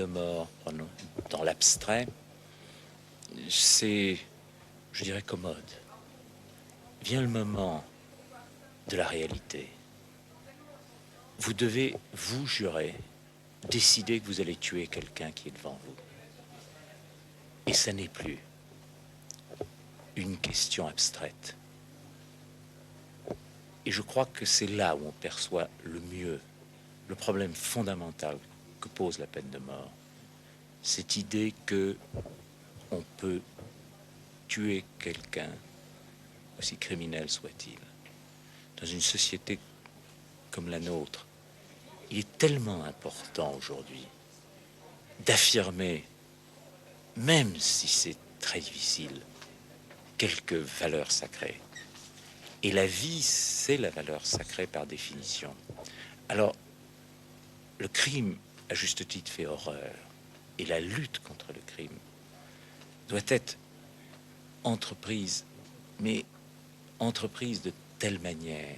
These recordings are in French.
de mort, dans l'abstrait, c'est, je dirais, commode. Vient le moment de la réalité. Vous devez vous jurer, décider que vous allez tuer quelqu'un qui est devant vous. Et ça n'est plus une question abstraite. Et je crois que c'est là où on perçoit le mieux le problème fondamental que pose la peine de mort. Cette idée que on peut tuer quelqu'un, aussi criminel soit-il. Dans une société comme la nôtre, il est tellement important aujourd'hui d'affirmer, même si c'est très difficile, quelques valeurs sacrées. Et la vie, c'est la valeur sacrée par définition. Alors, le crime, à juste titre, fait horreur. Et la lutte contre le crime doit être entreprise, mais entreprise de telle manière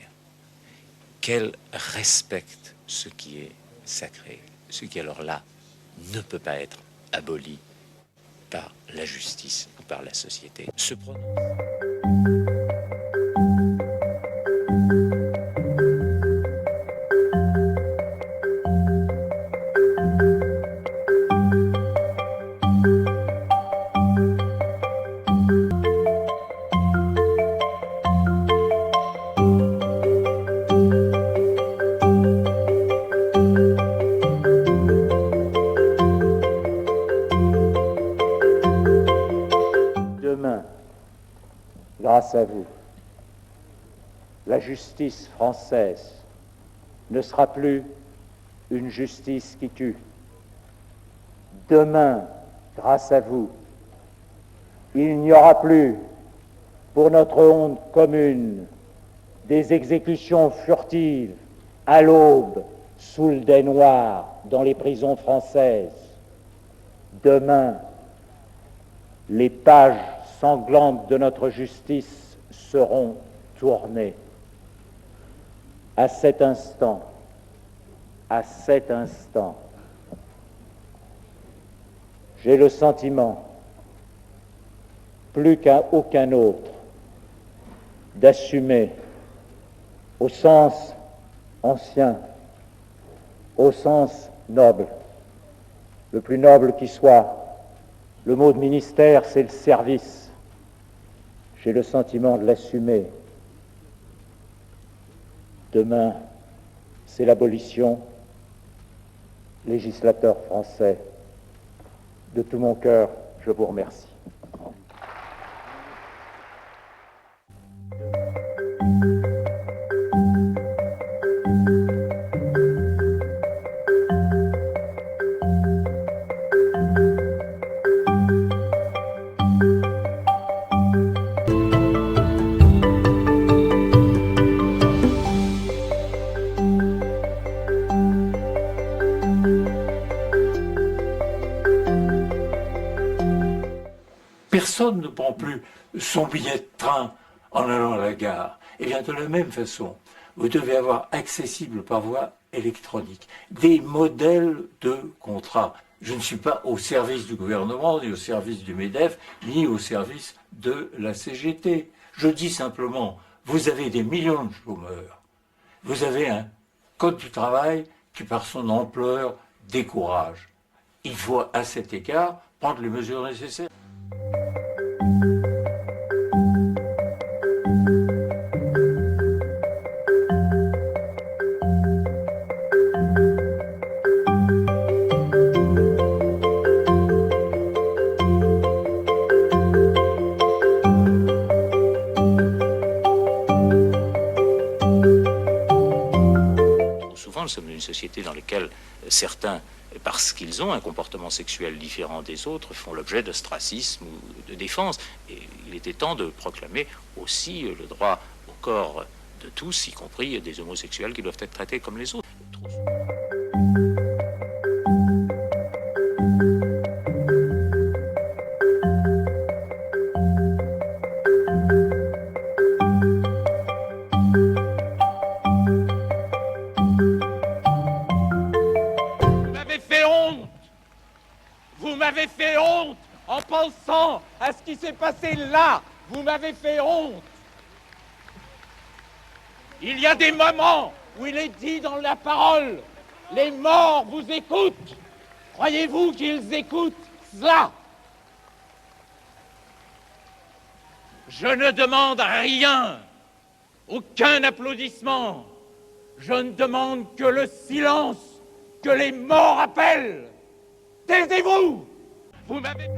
qu'elle respecte ce qui est sacré, ce qui alors là ne peut pas être aboli par la justice ou par la société. Se prononce. Demain, grâce à vous, la justice française ne sera plus une justice qui tue. Demain, grâce à vous, il n'y aura plus, pour notre honte commune, des exécutions furtives à l'aube, sous le dais noir, dans les prisons françaises. Demain, les pages sanglantes de notre justice seront tournées. À cet instant, j'ai le sentiment, plus qu'à aucun autre, d'assumer au sens ancien, au sens noble, le plus noble qui soit. Le mot de ministère, c'est le service. J'ai le sentiment de l'assumer. Demain, c'est l'abolition. Législateur français, de tout mon cœur, je vous remercie. Personne ne prend plus son billet de train en allant à la gare. Et bien de la même façon, vous devez avoir accessible par voie électronique des modèles de contrats. Je ne suis pas au service du gouvernement, ni au service du MEDEF, ni au service de la CGT. Je dis simplement, vous avez des millions de chômeurs. Vous avez un code du travail qui, par son ampleur, décourage. Il faut, à cet égard, prendre les mesures nécessaires. Nous sommes dans une société dans laquelle certains, parce qu'ils ont un comportement sexuel différent des autres, font l'objet d'ostracisme ou de défense. Et il était temps de proclamer aussi le droit au corps de tous, y compris des homosexuels qui doivent être traités comme les autres. m'avez fait honte en pensant à ce qui s'est passé là. Vous m'avez fait honte. Il y a des moments où il est dit dans la parole, les morts vous écoutent. Croyez-vous qu'ils écoutent cela? Je ne demande rien, aucun applaudissement. Je ne demande que le silence que les morts appellent. Taisez-vous! Vous m'avez...